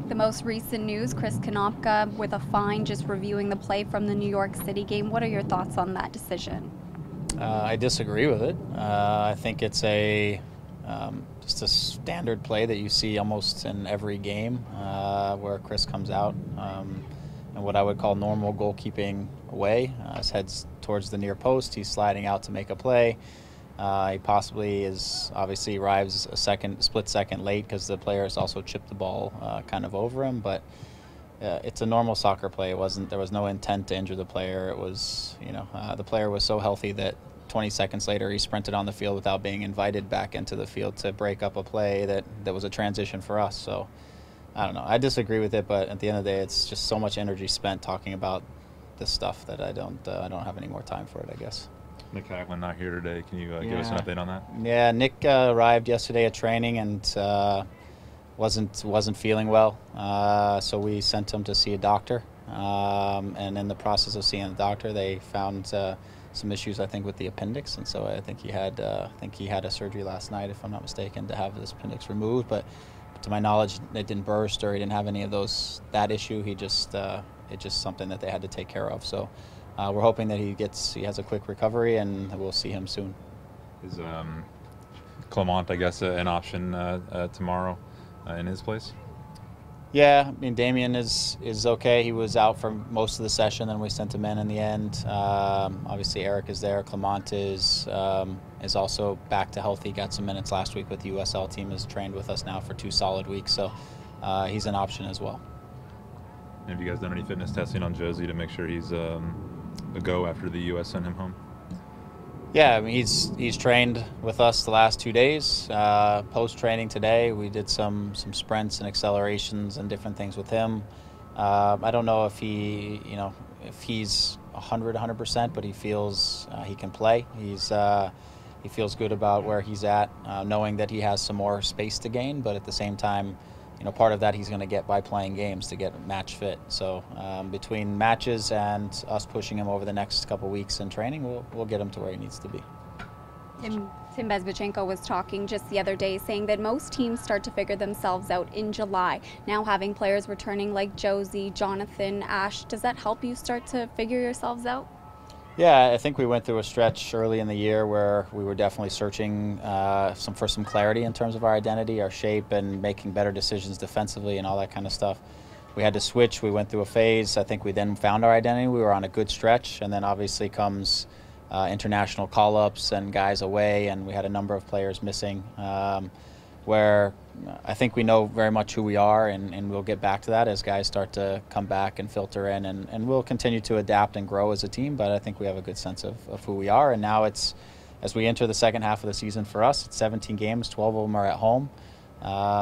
The most recent news, Chris Konopka with a fine just reviewing the play from the New York City game. What are your thoughts on that decision? I disagree with it. I think it's just a standard play that you see almost in every game where Chris comes out in what I would call normal goalkeeping way. His head's towards the near post. He's sliding out to make a play. He possibly obviously arrives a split second late because the player has also chipped the ball kind of over him. But it's a normal soccer play. There was no intent to injure the player. It was, the player was so healthy that 20 seconds later he sprinted on the field without being invited back into the field to break up a play that was a transition for us. So I don't know. I disagree with it, but at the end of the day, it's just so much energy spent talking about this stuff that I don't have any more time for it, I guess. Nick Hagman not here today. Can you give us an update on that? Yeah, Nick arrived yesterday at training and wasn't feeling well, so we sent him to see a doctor. And in the process of seeing the doctor, they found some issues, I think, with the appendix, and so I think he had a surgery last night, if I'm not mistaken, to have this appendix removed. But to my knowledge, it didn't burst or he didn't have any of that issue. It's just something that they had to take care of. So. We're hoping that he has a quick recovery, and we'll see him soon. Is Clement, I guess, an option tomorrow in his place? Yeah, I mean, Damien is okay. He was out for most of the session, and we sent him in the end. Obviously, Eric is there. Clement is also back to healthy. Got some minutes last week with the USL team. Has trained with us now for 2 solid weeks, so he's an option as well. Have you guys done any fitness testing on Josie to make sure he's a go after the U.S. sent him home? Yeah, I mean, he's trained with us the last 2 days. Post-training today, we did some sprints and accelerations and different things with him. I don't know if he's 100%, but he feels he can play. He feels good about where he's at, knowing that he has some more space to gain, but at the same time, part of that he's going to get by playing games to get match fit. So between matches and us pushing him over the next couple weeks in training, we'll get him to where he needs to be. Tim Bezbachenko was talking just the other day, saying that most teams start to figure themselves out in July. Now having players returning like Josie, Jonathan, Ash, does that help you start to figure yourselves out? Yeah, I think we went through a stretch early in the year where we were definitely searching for some clarity in terms of our identity, our shape, and making better decisions defensively and all that kind of stuff. We had to switch. We went through a phase. I think we then found our identity. We were on a good stretch, and then obviously comes international call-ups and guys away, and we had a number of players missing, where I think we know very much who we are, and we'll get back to that as guys start to come back and filter in, and we'll continue to adapt and grow as a team, but I think we have a good sense of who we are. And now as we enter the second half of the season for us, it's 17 games, 12 of them are at home,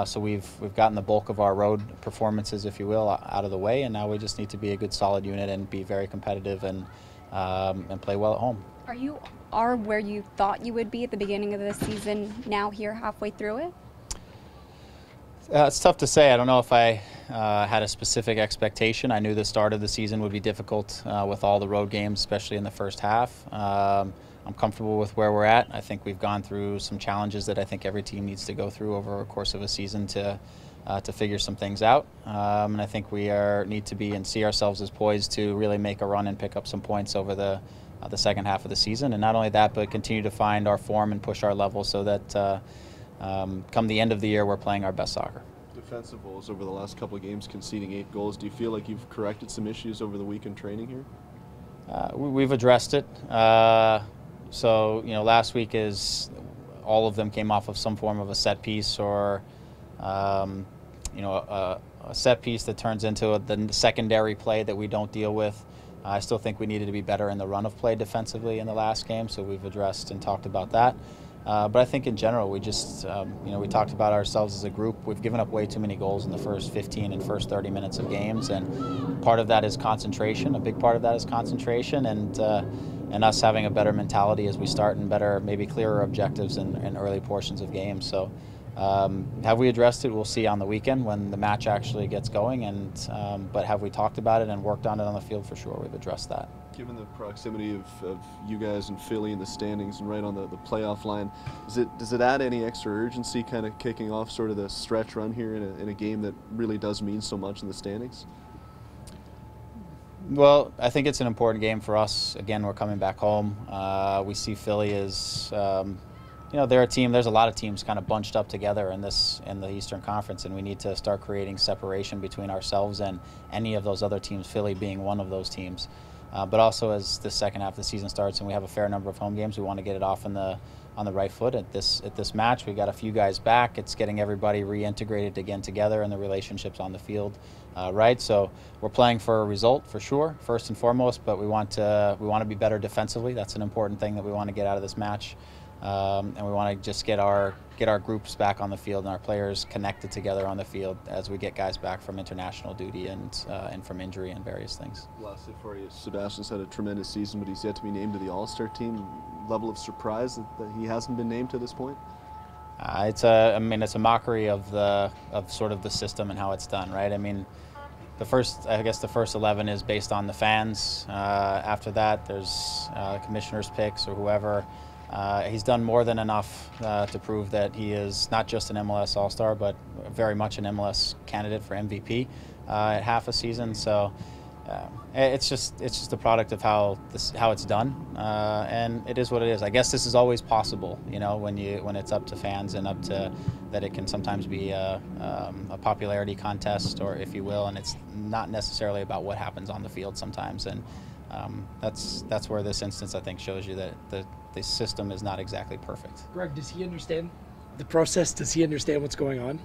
so we've gotten the bulk of our road performances, if you will, out of the way, and now we just need to be a good solid unit and be very competitive and play well at home. Are where you thought you would be at the beginning of the season now here halfway through it? It's tough to say. I don't know if I had a specific expectation. I knew the start of the season would be difficult with all the road games, especially in the first half. I'm comfortable with where we're at. I think we've gone through some challenges that I think every team needs to go through over the course of a season to figure some things out. And I think we need to be and see ourselves as poised to really make a run and pick up some points over the second half of the season. And not only that, but continue to find our form and push our level so that come the end of the year, we're playing our best soccer. Defensive goals over the last couple of games, conceding 8 goals. Do you feel like you've corrected some issues over the week in training here? We've addressed it. So, last week all of them came off of some form of a set piece or, a set piece that turns into the secondary play that we don't deal with. I still think we needed to be better in the run of play defensively in the last game, so we've addressed and talked about that. But I think in general, we just, we talked about ourselves as a group. We've given up way too many goals in the first 15 and first 30 minutes of games, and part of that is concentration. A big part of that is concentration, and us having a better mentality as we start and better, maybe clearer objectives in early portions of games. So Have we addressed it? We'll see on the weekend when the match actually gets going. But have we talked about it and worked on it on the field? For sure, we've addressed that. Given the proximity of you guys and Philly in the standings and right on the playoff line, does it add any extra urgency kind of kicking off sort of the stretch run here in a game that really does mean so much in the standings? Well, I think it's an important game for us. Again, we're coming back home. We see Philly as, they're a team. There's a lot of teams kind of bunched up together in the Eastern Conference, and we need to start creating separation between ourselves and any of those other teams, Philly being one of those teams. But also, as the second half of the season starts and we have a fair number of home games, we want to get it off on the right foot at this match. We got a few guys back. It's getting everybody reintegrated again together and the relationships on the field, right? So we're playing for a result for sure, first and foremost. But we want to be better defensively. That's an important thing that we want to get out of this match, and we want to just get our groups back on the field and our players connected together on the field as we get guys back from international duty and from injury and various things. Lastly for you, Sebastian's had a tremendous season, but he's yet to be named to the All-Star team. Level of surprise that he hasn't been named to this point? It's a mockery of sort of the system and how it's done, right? I mean, the first 11 is based on the fans. After that, there's commissioner's picks or whoever. He's done more than enough to prove that he is not just an MLS All-Star, but very much an MLS candidate for MVP at half a season. So it's just a product of how it's done, and it is what it is. I guess this is always possible, when it's up to fans and up to that it can sometimes be a popularity contest, or if you will, and it's not necessarily about what happens on the field sometimes. And that's where this instance, I think, shows you that the system is not exactly perfect. Greg, does he understand the process? Does he understand what's going on?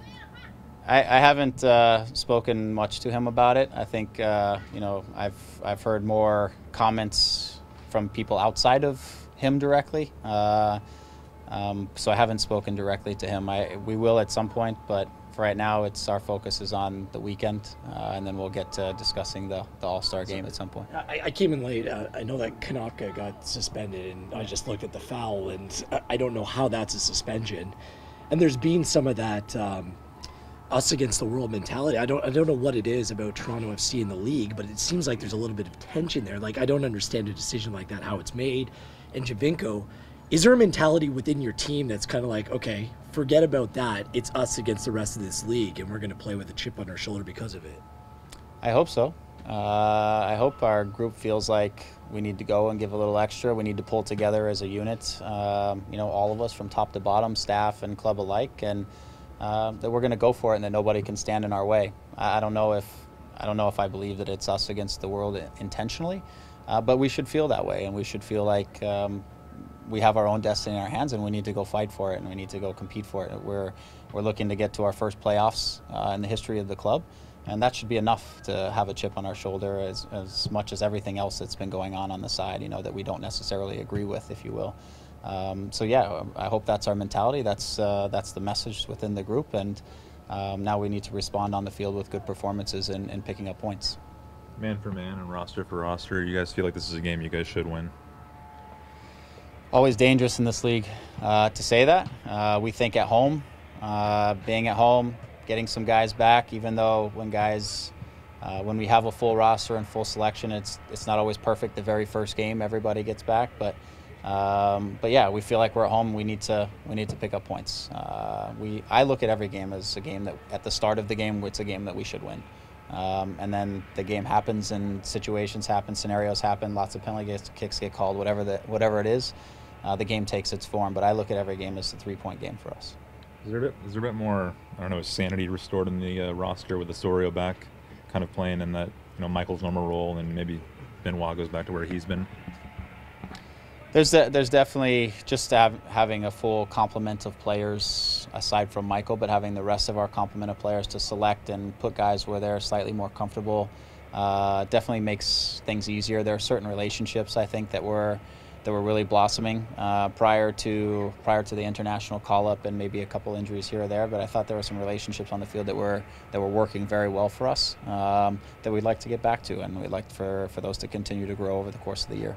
I haven't spoken much to him about it. I think I've heard more comments from people outside of him directly. So I haven't spoken directly to him. We will at some point, but for right now, our focus is on the weekend, and then we'll get to discussing the All-Star game at some point. I came in late. I know that Konopka got suspended, and I just looked at the foul, and I don't know how that's a suspension. And there's been some of that us against the world mentality. I don't know what it is about Toronto FC in the league, but it seems like there's a little bit of tension there. Like, I don't understand a decision like that, how it's made. And Javinko, is there a mentality within your team that's kind of like, okay, forget about that, it's us against the rest of this league, and we're going to play with a chip on our shoulder because of it? I hope so. I hope our group feels like we need to go and give a little extra. We need to pull together as a unit, all of us from top to bottom, staff and club alike, and that we're going to go for it and that nobody can stand in our way. I don't know if I believe that it's us against the world intentionally, but we should feel that way, and we should feel like we have our own destiny in our hands, and we need to go fight for it, and we need to go compete for it. We're looking to get to our first playoffs in the history of the club, and that should be enough to have a chip on our shoulder as much as everything else that's been going on the side, that we don't necessarily agree with, if you will. So yeah, I hope that's our mentality. That's the message within the group, and now we need to respond on the field with good performances and picking up points. Man for man and roster for roster, you guys feel like this is a game you guys should win? Always dangerous in this league to say that. We think at home, being at home, getting some guys back, even though when we have a full roster and full selection, it's not always perfect the very first game everybody gets back, but yeah, we feel like we're at home. We need to pick up points. I look at every game as a game that at the start of the game, it's a game that we should win. And then the game happens and situations happen, scenarios happen, lots of penalty kicks get called, whatever it is, the game takes its form. But I look at every game as a 3-point game for us. Is there a bit more, sanity restored in the roster with Osorio back, kind of playing in that, Michael's normal role, and maybe Benoit goes back to where he's been? There's definitely just having a full complement of players aside from Michael, but having the rest of our complement of players to select and put guys where they're slightly more comfortable definitely makes things easier. There are certain relationships I think that were really blossoming prior to the international call-up and maybe a couple injuries here or there. But I thought there were some relationships on the field that were working very well for us that we'd like to get back to, and we'd like for those to continue to grow over the course of the year.